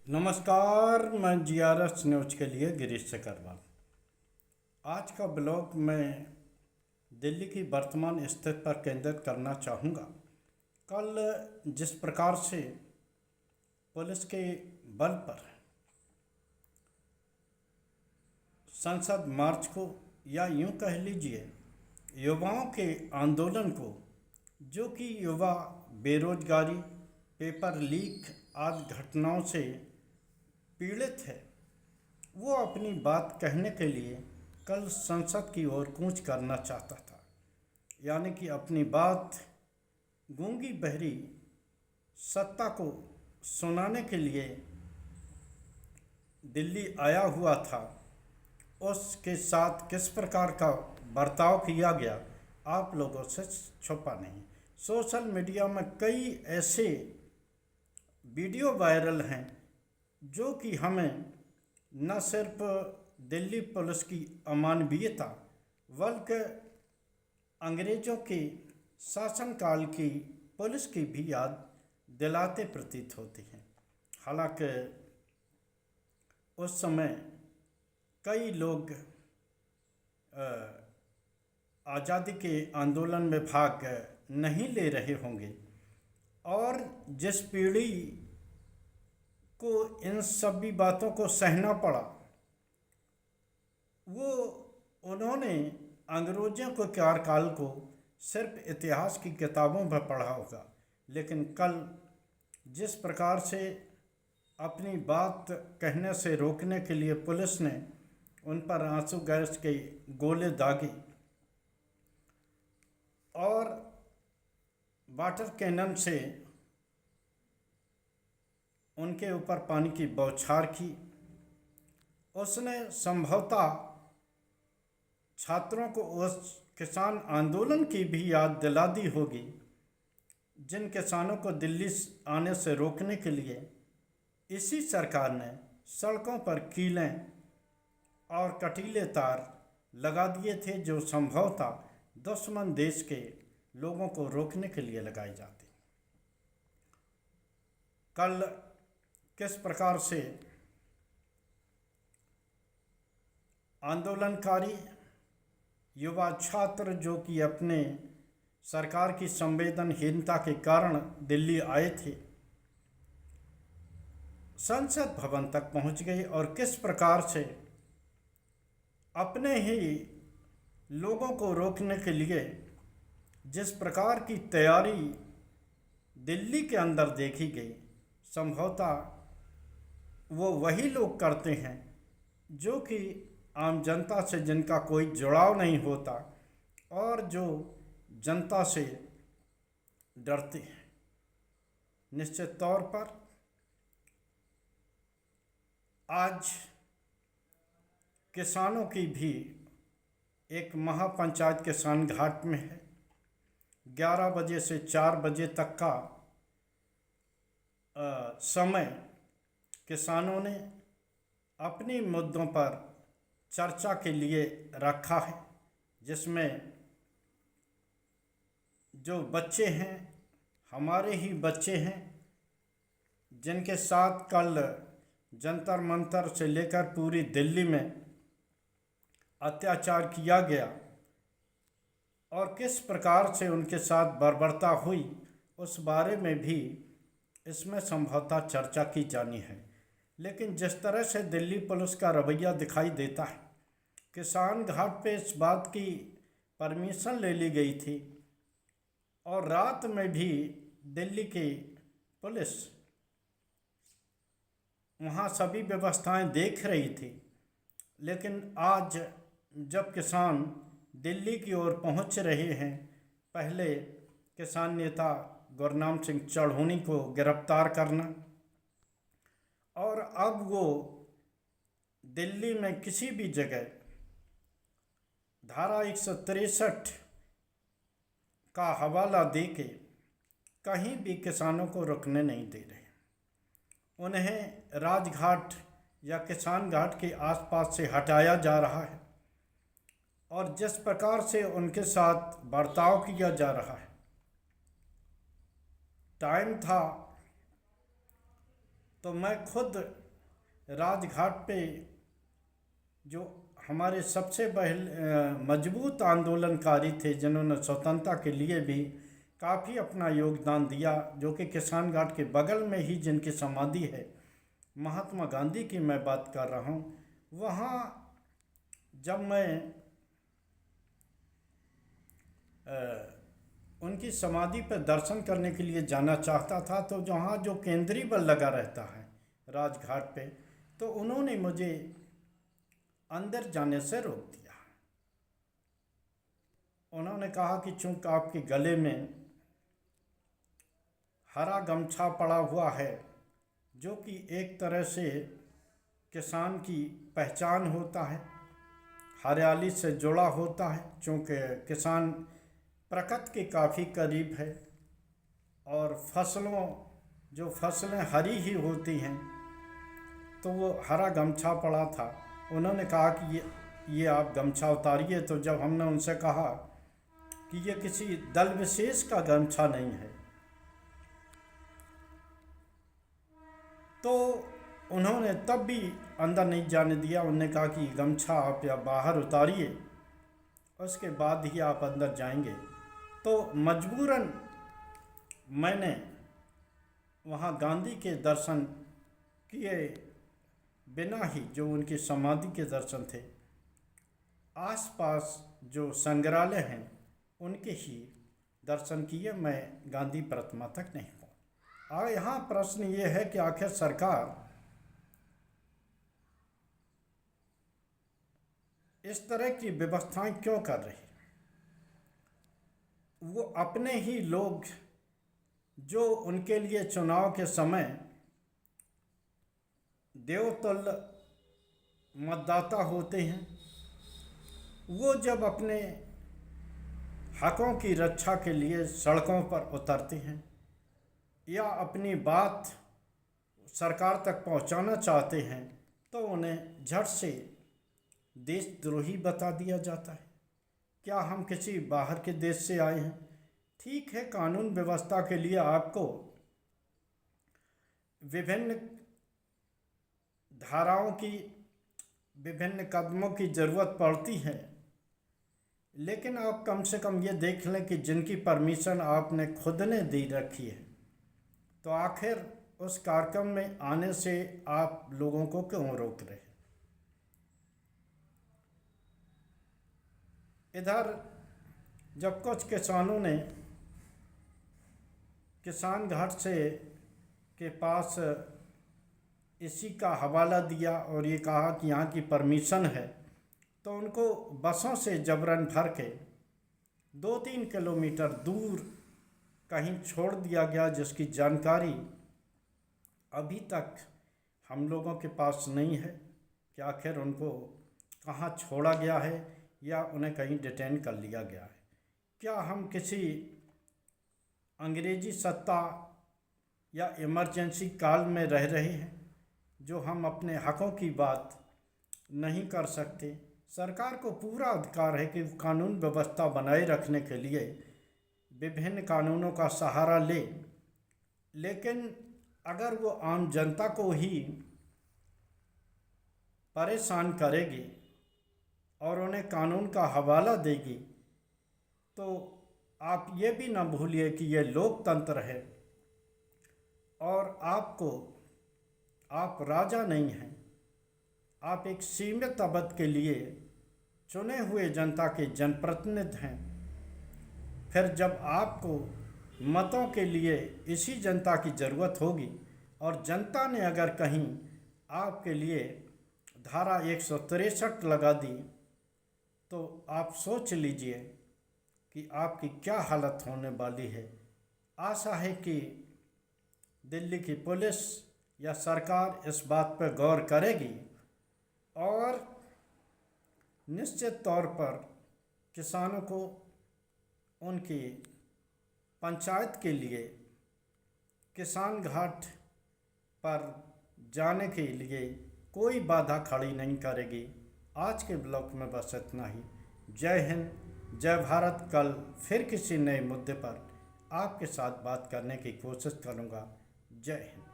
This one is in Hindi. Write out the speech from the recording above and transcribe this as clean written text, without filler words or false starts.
नमस्कार, मैं जीआरएस न्यूज के लिए गिरीश सकरवाल। आज का ब्लॉग मैं दिल्ली की वर्तमान स्थिति पर केंद्रित करना चाहूँगा। कल जिस प्रकार से पुलिस के बल पर संसद मार्च को या यूं कह लीजिए युवाओं के आंदोलन को, जो कि युवा बेरोजगारी, पेपर लीक आदि घटनाओं से पीड़ित है, वो अपनी बात कहने के लिए कल संसद की ओर कूच करना चाहता था। यानी कि अपनी बात गूंगी बहरी सत्ता को सुनाने के लिए दिल्ली आया हुआ था। उसके साथ किस प्रकार का बर्ताव किया गया, आप लोगों से छुपा नहीं। सोशल मीडिया में कई ऐसे वीडियो वायरल हैं जो कि हमें न सिर्फ दिल्ली पुलिस की अमानवीयता बल्कि अंग्रेज़ों के शासनकाल की पुलिस की भी याद दिलाते प्रतीत होती हैं। हालांकि उस समय कई लोग आज़ादी के आंदोलन में भाग नहीं ले रहे होंगे और जिस पीढ़ी को इन सभी बातों को सहना पड़ा, वो उन्होंने अंग्रेज़ों के कार्यकाल को सिर्फ इतिहास की किताबों में पढ़ा होगा। लेकिन कल जिस प्रकार से अपनी बात कहने से रोकने के लिए पुलिस ने उन पर आंसू गैस के गोले दागे और वाटर कैनन से उनके ऊपर पानी की बौछार की, उसने संभवतः छात्रों को उस किसान आंदोलन की भी याद दिला दी होगी, जिन किसानों को दिल्ली आने से रोकने के लिए इसी सरकार ने सड़कों पर कीलें और कटीले तार लगा दिए थे, जो संभवतः दुश्मन देश के लोगों को रोकने के लिए लगाए जाते। कल किस प्रकार से आंदोलनकारी युवा छात्र, जो कि अपने सरकार की संवेदनहीनता के कारण दिल्ली आए थे, संसद भवन तक पहुंच गए और किस प्रकार से अपने ही लोगों को रोकने के लिए जिस प्रकार की तैयारी दिल्ली के अंदर देखी गई, संभवतः वो वही लोग करते हैं जो कि आम जनता से जिनका कोई जुड़ाव नहीं होता और जो जनता से डरते हैं। निश्चित तौर पर आज किसानों की भी एक महापंचायत किसान घाट में है। 11 बजे से 4 बजे तक का समय किसानों ने अपने मुद्दों पर चर्चा के लिए रखा है, जिसमें जो बच्चे हैं, हमारे ही बच्चे हैं, जिनके साथ कल जंतर मंतर से लेकर पूरी दिल्ली में अत्याचार किया गया और किस प्रकार से उनके साथ बर्बरता हुई, उस बारे में भी इसमें संभवतः चर्चा की जानी है। लेकिन जिस तरह से दिल्ली पुलिस का रवैया दिखाई देता है, किसान घाट पे इस बात की परमिशन ले ली गई थी और रात में भी दिल्ली की पुलिस वहाँ सभी व्यवस्थाएं देख रही थी। लेकिन आज जब किसान दिल्ली की ओर पहुँच रहे हैं, पहले किसान नेता गुरनाम सिंह चढ़ूनी को गिरफ्तार करना और अब वो दिल्ली में किसी भी जगह धारा 163 का हवाला दे के कहीं भी किसानों को रुकने नहीं दे रहे। उन्हें राजघाट या किसान घाट के आसपास से हटाया जा रहा है और जिस प्रकार से उनके साथ बर्ताव किया जा रहा है, टाइम था तो मैं खुद राजघाट पे जो हमारे सबसे मजबूत आंदोलनकारी थे, जिन्होंने स्वतंत्रता के लिए भी काफ़ी अपना योगदान दिया, जो कि किसान घाट के बगल में ही जिनकी समाधि है, महात्मा गांधी की मैं बात कर रहा हूँ। वहाँ जब मैं उनकी समाधि पर दर्शन करने के लिए जाना चाहता था, तो जहाँ जो केंद्रीय बल लगा रहता है राजघाट पे, तो उन्होंने मुझे अंदर जाने से रोक दिया। उन्होंने कहा कि चूंकि आपके गले में हरा गमछा पड़ा हुआ है, जो कि एक तरह से किसान की पहचान होता है, हरियाली से जुड़ा होता है, चूँकि किसान प्रकृति के काफ़ी करीब है और जो फसलें हरी ही होती हैं, तो वो हरा गमछा पड़ा था। उन्होंने कहा कि ये आप गमछा उतारिए। तो जब हमने उनसे कहा कि ये किसी दल विशेष का गमछा नहीं है, तो उन्होंने तब भी अंदर नहीं जाने दिया। उन्होंने कहा कि गमछा आप या बाहर उतारिए, उसके बाद ही आप अंदर जाएंगे। तो मजबूरन मैंने वहाँ गांधी के दर्शन किए बिना ही, जो उनकी समाधि के दर्शन थे, आसपास जो संग्रहालय हैं उनके ही दर्शन किए। मैं गांधी प्रतिमा तक नहीं पहुँचा। और यहाँ प्रश्न ये है कि आखिर सरकार इस तरह की व्यवस्थाएं क्यों कर रही है? वो अपने ही लोग जो उनके लिए चुनाव के समय देवतुल्य मतदाता होते हैं, वो जब अपने हकों की रक्षा के लिए सड़कों पर उतरते हैं या अपनी बात सरकार तक पहुंचाना चाहते हैं, तो उन्हें झट से देशद्रोही बता दिया जाता है। क्या हम किसी बाहर के देश से आए हैं? ठीक है, कानून व्यवस्था के लिए आपको विभिन्न धाराओं की, विभिन्न कदमों की ज़रूरत पड़ती है, लेकिन आप कम से कम ये देख लें कि जिनकी परमिशन आपने खुद ने दे रखी है, तो आखिर उस कार्यक्रम में आने से आप लोगों को क्यों रोक रहे हैं? इधर जब कुछ किसानों ने किसान घाट से के पास इसी का हवाला दिया और ये कहा कि यहाँ की परमिशन है, तो उनको बसों से जबरन भर के 2-3 किलोमीटर दूर कहीं छोड़ दिया गया, जिसकी जानकारी अभी तक हम लोगों के पास नहीं है कि आखिर उनको कहाँ छोड़ा गया है या उन्हें कहीं डिटेन कर लिया गया है। क्या हम किसी अंग्रेजी सत्ता या इमरजेंसी काल में रह रहे हैं, जो हम अपने हकों की बात नहीं कर सकते? सरकार को पूरा अधिकार है कि कानून व्यवस्था बनाए रखने के लिए विभिन्न कानूनों का सहारा ले, लेकिन अगर वो आम जनता को ही परेशान करेगी और उन्हें कानून का हवाला देगी, तो आप ये भी ना भूलिए कि ये लोकतंत्र है और आप राजा नहीं हैं। आप एक सीमित अवधि के लिए चुने हुए जनता के जनप्रतिनिधि हैं। फिर जब आपको मतों के लिए इसी जनता की ज़रूरत होगी और जनता ने अगर कहीं आपके लिए धारा 163 लगा दी, तो आप सोच लीजिए कि आपकी क्या हालत होने वाली है। आशा है कि दिल्ली की पुलिस या सरकार इस बात पर गौर करेगी और निश्चित तौर पर किसानों को उनकी पंचायत के लिए किसान घाट पर जाने के लिए कोई बाधा खड़ी नहीं करेगी। आज के ब्लॉग में बस इतना ही। जय हिंद, जय भारत। कल फिर किसी नए मुद्दे पर आपके साथ बात करने की कोशिश करूँगा। जय हिंद।